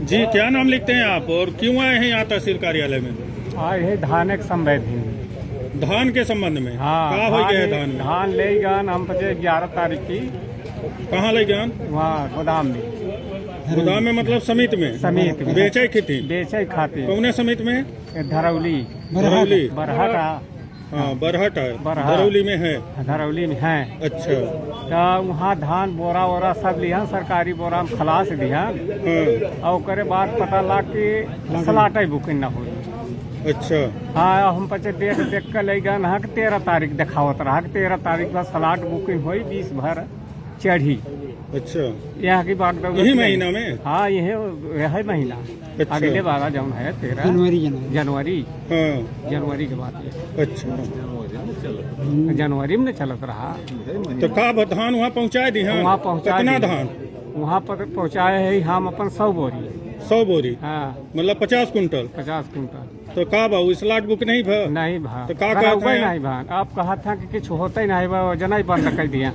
जी, क्या नाम लिखते हैं आप और क्यों आए हैं यहाँ तहसील कार्यालय में? आए है धान एक संवेदी धान के संबंध में? हाँ, कहाँ हो गया है धान में? धान ले गन हम बचे 11 तारीख की। कहाँ ले गए? वहाँ गोदाम में। गोदाम में मतलब समिति में? समिति में बेचे की थी? बेचे खातिर। कौन समिति में? धरौली धरौली। बरहट। हाँ, बरहट है। बरहट। धरौली में है? धरौली में है। अच्छा। तो वहाँ धान बोरा वोरा सब लिया, सरकारी बोरा में खलास दिया। हाँ। और करे बाद पता लग के सलाटे बुकिंग न हुई। अच्छा। हाँ, हम पचे डेट देख कर ले गए ना 13 तारीख दिखावत रहा 13 तारीख का सलाट बुकिंग हुई 20 भर चढ़ी। अच्छा, यहाँ की बात यही महीना में? हाँ, यह महीना। अच्छा। अगले बारह जौन है 13 जनवरी। हाँ। जनवरी के बाद ये अच्छा, जनवरी में चलत रहा। तो का धान वहाँ पहुँचा दी? हाँ, वहाँ पहुँचा कितना दी। धान वहाँ पर पहुँचाए है हम अपन 100 बोरी। 100 बोरी? हाँ, मतलब 50 कुंटल। 50 कुंटल। तो का बाबू स्लाट बुक नहीं भा? नहीं भा। तो का कहते हैं? नहीं भान आप कहा था कि कुछ होता ही नहीं, वजन ही बंद कर दिया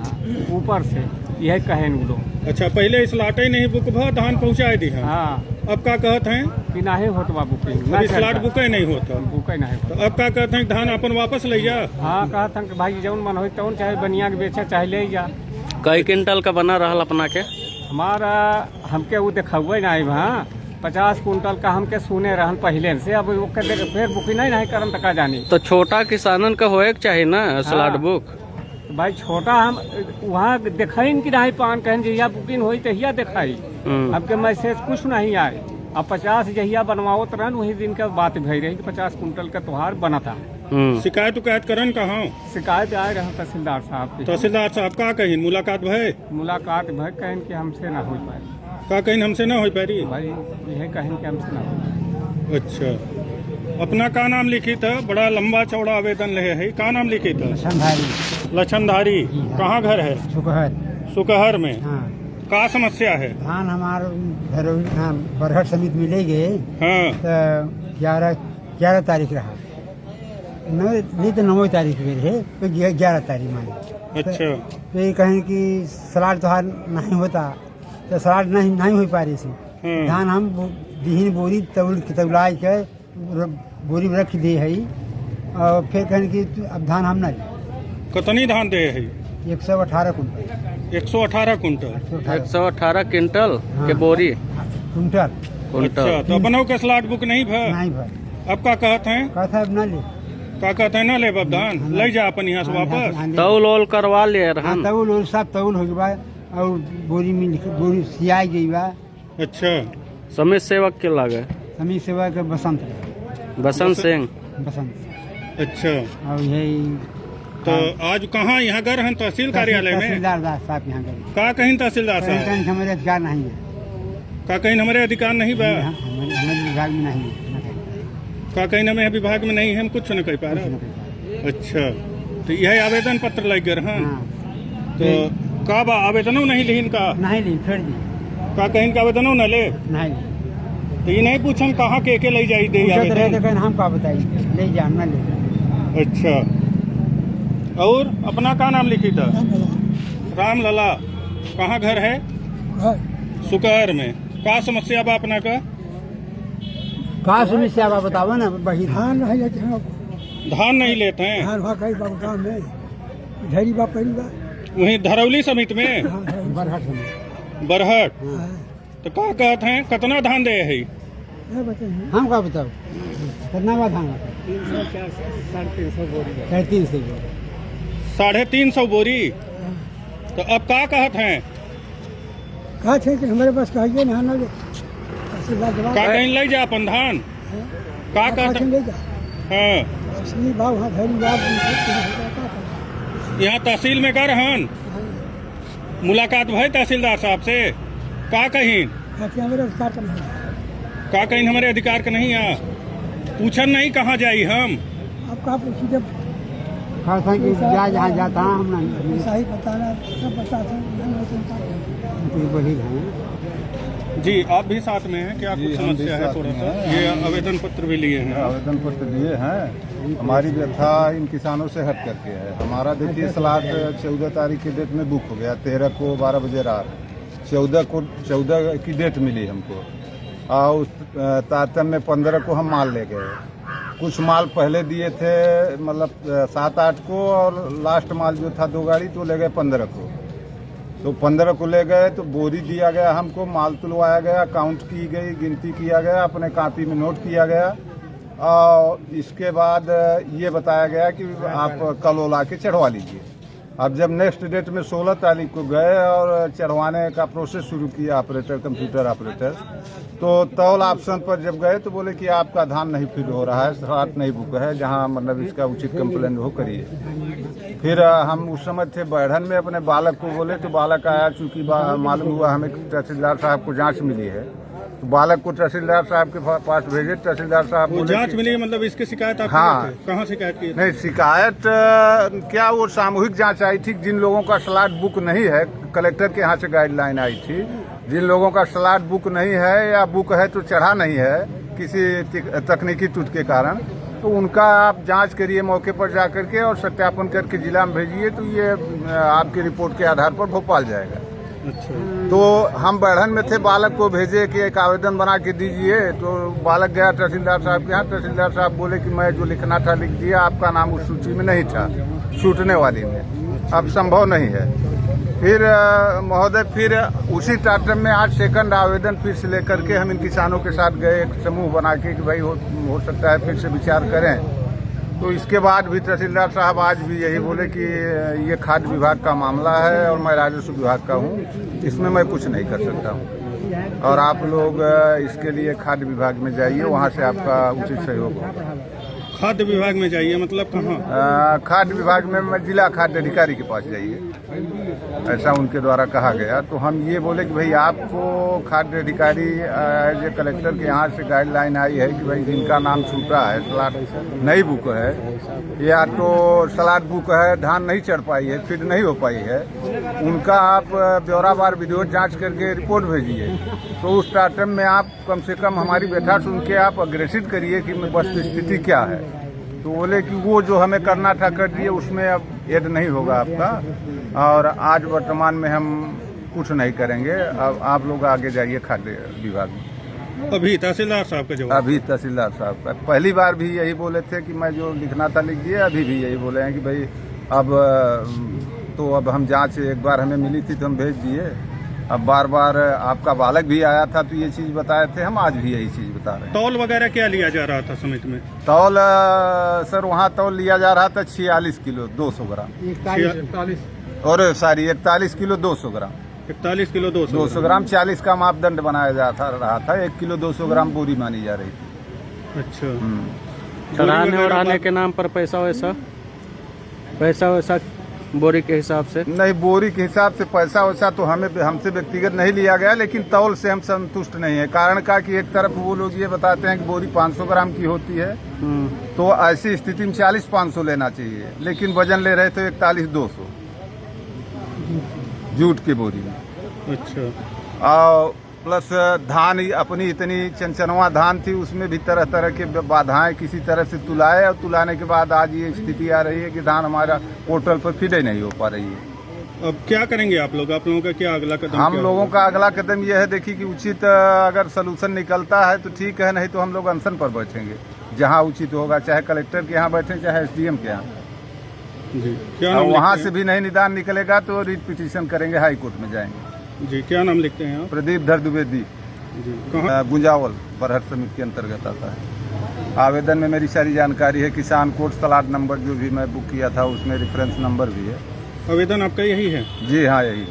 ऊपर से, यही कहे लोग। अच्छा, पहले स्लाट ही नहीं बुक भा, धान पहुँचा दी? हाँ, अब का कहते हैं कि नहीं होता बाबू अभी स्लाट बुक ही नहीं होता? बुक नहीं होता। तो अब का कहते हैं धान अपन वापस ले जा? हाँ, कहा था कि भाई जौन मन हो तौन, चाहे बनिया के बेचे चाहे ले जा। कई क्विंटल का बना रहा अपना के? हमारा हमके वो दिखावे नहीं भा 50 कुंटल का हमके सुने रहन पहले से। अब वो फिर बुकिंग नहीं करम तक जानी। तो छोटा किसानन का होए के चाहिए ना स्लाट बुक? भाई छोटा हम वहाँ दिखाई कि नहीं पान कहें जहिया बुकिंग हुई तहिया दिखाई। अब के मैसेज कुछ नहीं आए। अब 50 जहिया बनवाओ तरन वही दिन का बात भई रही कि 50 कुंटल का त्योहार बना था। शिकायत उकायत करन कहाँ? शिकायत आए रहे तहसीलदार साहब की। तहसीलदार साहब का कहीं मुलाकात भय? मुलाकात भय कहें कि हमसे ना हो पाए। का कहीं हमसे ना हो पारी? भाई यह कहें कि हमसे ना हो। अच्छा, अपना का नाम लिखी था? बड़ा लंबा चौड़ा आवेदन ले है। का नाम लिखी था? लछनधारी। कहाँ घर है? सुकहर में। हाँ। का समस्या है? धान हमारे बरहट समिति में ले गए। हाँ। तो 11 तारीख रहा, नहीं तो 9 तारीख में रहे, तो 11 तारीख माने। अच्छा। तो ये कहें कि सलाट त्योहार नहीं होता, तो सलाट नहीं हो पा रही थी। धान हम दीहीन बोरी तौला के बोरी में रख दी है। और फिर कहें कि अब धान हम ना ले। कितनी धान दे है? 118 कुंटल। 118 कुंटल? 118 क्विंटल के बोरी कुंटल। अच्छा, तो अपनों के स्लाट बुक नहीं भा? नहीं भाई। अब का कहते हैं? कहता है अब ना ले। का कहते हैं ना ले अब धान ले जा अपन यहाँ से वापस? तौल ओल करवा ले रहन? तौल सब तौल हो गया और बोरी में बोरी सियाई गई बा। अच्छा। समिति सेवक के लगे? समिति सेवा के बसंत सिंह। बसंत। अच्छा। और यही तो आज कहाँ यहाँ गए हैं? तहसील कार्यालय में? तहसीलदार साहब यहाँ गए। का कहीं तहसीलदार साहब? हमारे अधिकार नहीं है। का कहीं हमारे अधिकार नहीं बा? हमारे विभाग में नहीं है। का कहीं हमें विभाग में नहीं है, हम कुछ न कह पा रहे। अच्छा, तो यह आवेदन पत्र लग गए हैं? तो का बा आवेदनों नहीं लिहिन का? नहीं ली फिर दी। का कहीं का आवेदनों न ले? नहीं। तो ये नहीं पूछन कहाँ के ले जाई दे आवेदन? हम का बताइए ले जा ना ले। अच्छा, और अपना का नाम लिखी था? राम लला। कहाँ घर है? सुकहर में। का समस्या बा अपना का? का समस्या बा बताओ ना। वही धान नहीं लेते हैं? वही धरौली समिति में? बरहट। तो का कहते हैं कितना धान दे है? हम का बताओ कितना बा धान? 350 बोरी। तो अब का कहते हैं? कहा थे कि हमारे पास कहिए ना ले। का कहीं ले जा अपन धान? का कहते हैं? हाँ, यहाँ तहसील में कर हन मुलाकात भाई तहसीलदार साहब से? का कहीं का कहीं हमारे अधिकार का नहीं है? पूछन नहीं कहाँ जाई हम? अब कहाँ पूछी जब जहाँ जाता हम नहीं सही बताना बता जी आप भी साथ में हैं क्या? कुछ समस्या है थोड़ा सा? ये आवेदन पत्र भी लिए हैं? आवेदन पत्र दिए हैं। हमारी व्यथा इन किसानों से हट करके है। हमारा देखिए सलाद 14 तारीख की डेट में बुक हो गया, 13 को 12 बजे रात, 14 की डेट मिली हमको और उस तारतम्य में 15 को हम माल ले गए। कुछ माल पहले दिए थे मतलब 7-8 को और लास्ट माल जो था 2 गाड़ी तो ले गए 15 को। तो 15 को ले गए तो बोरी दिया गया हमको, माल तुलवाया गया, काउंट की गई, गिनती किया गया, अपने कॉपी में नोट किया गया और इसके बाद ये बताया गया कि आप कल वो ला के चढ़वा लीजिए। अब जब नेक्स्ट डेट में 16 तारीख को गए और चढ़वाने का प्रोसेस शुरू किया ऑपरेटर, कंप्यूटर ऑपरेटर, तो तौल ऑप्शन पर जब गए तो बोले कि आपका धान नहीं फिल हो रहा है, स्लॉट नहीं बुक है, जहां मतलब इसका उचित कंप्लेन हो करिए। फिर हम उस समय थे बढ़न में, अपने बालक को बोले तो बालक आया, चूँकि मालूम हुआ हमें तहसीलदार साहब को जाँच मिली है तो बालक को तहसीलदार साहब के पास भेजे। तहसीलदार साहब वो जांच मिली मतलब इसकी शिकायत आप हाँ। कहाँ शिकायत की? नहीं शिकायत क्या, वो सामूहिक जांच आई थी। जिन लोगों का स्लॉट बुक नहीं है, कलेक्टर के यहाँ से गाइडलाइन आई थी, जिन लोगों का स्लॉट बुक नहीं है या बुक है तो चढ़ा नहीं है किसी तकनीकी त्रुटि के कारण, तो उनका आप जांच करिए मौके पर जा करके और सत्यापन करके जिला में भेजिए, तो ये आपकी रिपोर्ट के आधार पर भोपाल जाएगा। अच्छा। तो हम बढ़न में थे, बालक को भेजे कि एक आवेदन बना के दीजिए, तो बालक गया तहसीलदार साहब के यहाँ। तहसीलदार साहब बोले कि मैं जो लिखना था लिख दिया, आपका नाम उस सूची में नहीं था, छूटने वाली में, अब संभव नहीं है। फिर महोदय फिर उसी टाइम में आज सेकंड आवेदन फिर से लेकर के हम इन किसानों के साथ गए, एक समूह बना के कि भाई हो सकता है फिर से विचार करें। तो इसके बाद भी तहसीलदार साहब आज भी यही बोले कि ये खाद्य विभाग का मामला है और मैं राजस्व विभाग का हूँ, इसमें मैं कुछ नहीं कर सकता हूँ और आप लोग इसके लिए खाद्य विभाग में जाइए, वहाँ से आपका उचित सहयोग होगा। खाद्य विभाग में जाइए मतलब कहाँ? खाद्य विभाग में जिला खाद्य अधिकारी के पास जाइए, ऐसा उनके द्वारा कहा गया। तो हम ये बोले कि भाई आपको खाद्य अधिकारी एज ए कलेक्टर के यहाँ से गाइडलाइन आई है कि भाई जिनका नाम छूटा है, स्लॉट नहीं बुक है या तो स्लॉट बुक है, धान नहीं चढ़ पाई है, फिर नहीं हो पाई है, उनका आप ब्यौरावार वीडियो जांच करके रिपोर्ट भेजिए। तो उस टाइम में आप कम से कम हमारी व्यथा सुन के आप अग्रेसित करिए कि वस्तुस्थिति क्या है। तो बोले कि वो जो हमें करना था कर दिए, उसमें अब ऐड नहीं होगा आपका और आज वर्तमान में हम कुछ नहीं करेंगे, अब आप लोग आगे जाइए खाद्य विभाग में। अभी तहसीलदार साहब का जवाब? अभी तहसीलदार साहब का पहली बार भी यही बोले थे कि मैं जो लिखना था लिख दिए, अभी भी यही बोले हैं कि भाई अब हम जांच एक बार हमें मिली थी तो हम भेज दिए, अब बार बार आपका बालक भी आया था तो ये चीज बताए थे, हम आज भी यही चीज बता रहे हैं। तौल वगैरह क्या लिया जा रहा था समिति में? तौल सर वहाँ तौल लिया जा रहा था 46 किलो 200 ग्राम, 41 किलो 200 ग्राम, 41 किलो 200 ग्राम 40 का मापदंड बनाया जा रहा था, 1 किलो 200 ग्राम बोरी मानी जा रही थी। अच्छा। चढ़ाने उड़ाने के नाम पर पैसा वैसा बोरी के हिसाब से नहीं, बोरी के हिसाब से पैसा वैसा तो हमसे व्यक्तिगत नहीं लिया गया, लेकिन तौल से हम संतुष्ट नहीं है। कारण का कि एक तरफ वो लोग ये बताते हैं कि बोरी 500 ग्राम की होती है, तो ऐसी स्थिति में 40-500 लेना चाहिए, लेकिन वजन ले रहे थे 41-200 जूट की बोरी में। अच्छा। और प्लस धान अपनी इतनी चंचनवा धान थी, उसमें भी तरह तरह के बाधाएं किसी तरह से तुलाए और तुलाने के बाद आज ये स्थिति आ रही है कि धान हमारा पोर्टल पर फीडे नहीं हो पा रही है। अब क्या करेंगे आप लोग? आप लोगों का क्या अगला कदम? हम लोगों का अगला कदम यह है, देखिए कि उचित अगर सलूशन निकलता है तो ठीक है, नहीं तो हम लोग अनशन पर बैठेंगे जहाँ उचित होगा, चाहे कलेक्टर के यहाँ बैठे चाहे SDM के यहाँ। जी क्या नाम? वहाँ से भी नहीं निदान निकलेगा तो रिट पिटीशन करेंगे, हाई कोर्ट में जाएंगे। जी क्या नाम लिखते हैं आप? प्रदीप धर द्विवेदी, जी कहाँ? गुंजावल बरहट समिति के अंतर्गत आता है। आवेदन में मेरी सारी जानकारी है, किसान कोड स्लॉट नंबर जो भी मैं बुक किया था उसमें रेफरेंस नंबर भी है। आवेदन आपका यही है? जी हाँ, यही है।